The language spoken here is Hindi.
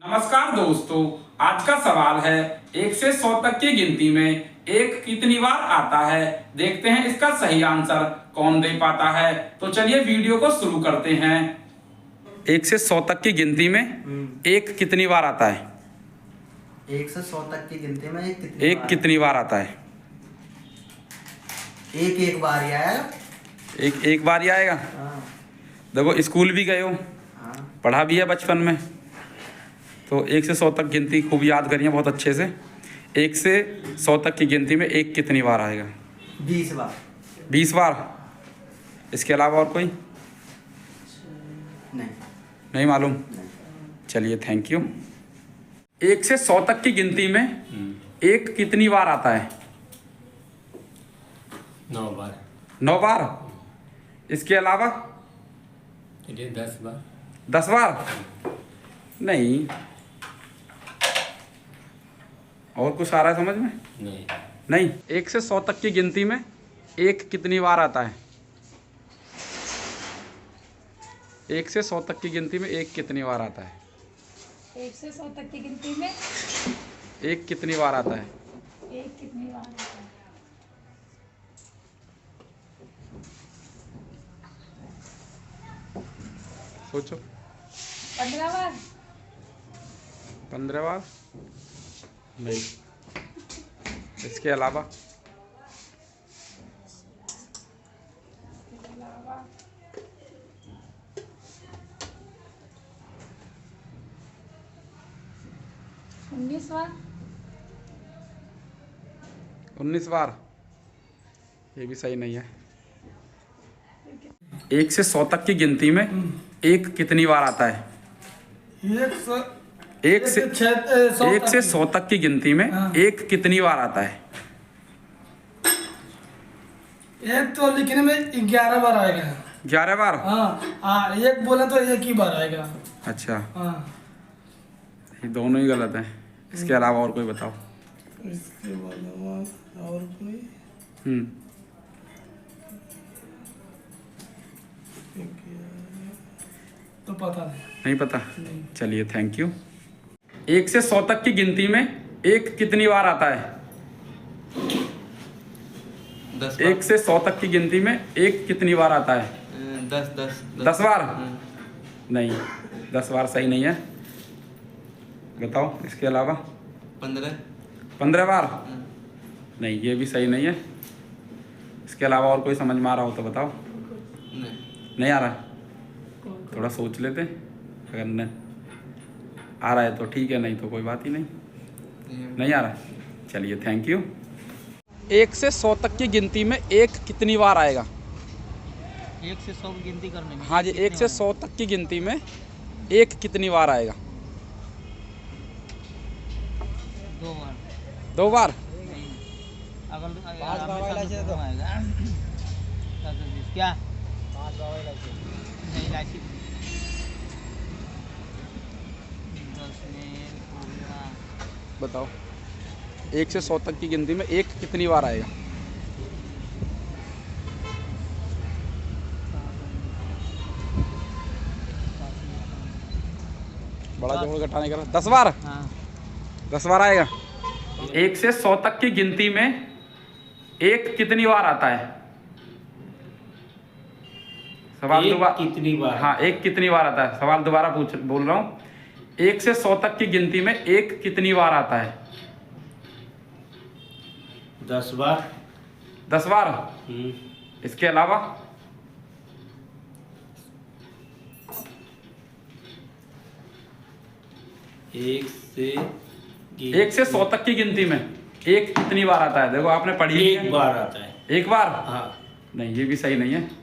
नमस्कार दोस्तों, आज का सवाल है 1 से 100 तक की गिनती में एक कितनी बार आता है। देखते हैं इसका सही आंसर कौन दे पाता है। तो चलिए वीडियो को शुरू करते हैं। 1 से 100 तक की गिनती में एक कितनी बार आता है? 1 से 100 तक की गिनती में एक कितनी बार आता है? एक बार ही आया। एक बार ही आएगा। हाँ। देखो स्कूल भी गए हो, हाँ। पढ़ा भी है बचपन में, तो 1 से 100 तक गिनती खूब याद करिए बहुत अच्छे से। 1 से 100 तक की गिनती में एक कितनी बार आएगा? 20 बार। 20 बार। इसके अलावा और कोई नहीं मालूम? चलिए थैंक यू। 1 से 100 तक की गिनती में एक कितनी बार आता है? 9 बार। 9 बार। इसके अलावा 10 बार। 10 बार नहीं। और कुछ आ रहा है समझ में? नहीं। 1 से 100 तक की गिनती में एक कितनी बार आता है? 1 से 100 तक की गिनती में एक कितनी बार आता है? 1 से 100 तक की गिनती में एक कितनी बार आता है? एक कितनी बार आता है? सोचो। 15 बार। 15 बार नहीं। इसके अलावा 19 बार। 19 बार ये भी सही नहीं है। 1 से 100 तक की गिनती में एक कितनी बार आता है? 1 से 100 तक की गिनती में एक कितनी बार आता है? एक तो लिखने में 11 बार आएगा। 11 बार। हाँ, एक बोले तो एक ही बार आएगा। अच्छा, हाँ। ये दोनों ही गलत हैं। इसके अलावा और कोई बताओ। इसके अलावा और कोई तो पता नहीं पता। चलिए थैंक यू। 1 से 100 तक की गिनती में एक कितनी बार आता है? 10 1 से 100 तक की गिनती में एक कितनी बार आता है? 10 बार नहीं। 10 बार सही नहीं है। बताओ इसके अलावा। 15 बार नहीं, ये भी सही नहीं है। इसके अलावा और कोई समझ में आ रहा हो तो बताओ। नहीं आ रहा? थोड़ा सोच लेते, अगर नहीं आ रहा है तो ठीक है, नहीं तो कोई बात ही नहीं आ रहा। चलिए थैंक यू। 1 से 100 तक की गिनती में एक कितनी बार आएगा? 1 से 100 की गिनती करने में। हाँ जी, 1 से 100 तक की गिनती में एक कितनी बार आएगा? 2 बार। 2 बार अगर 5 बार तो आएगा। क्या 5 बार नहीं लाइसी। बताओ। 1 से 100 तक की गिनती में एक कितनी बार आएगा? बड़ा जोड़ घटाने का 10 बार। 10 बार आएगा। 1 से 100 तक की गिनती में एक कितनी बार आता है? सवाल दोबारा। कितनी बार? हाँ, एक कितनी बार आता है। सवाल दोबारा बोल रहा हूँ। 1 से 100 तक की गिनती में एक कितनी बार आता है? 10 बार। 10 बार। इसके अलावा 1 से 100 तक की गिनती में एक कितनी बार आता है? देखो आपने पढ़ी है। एक बार आता है। एक बार हाँ नहीं, ये भी सही नहीं है।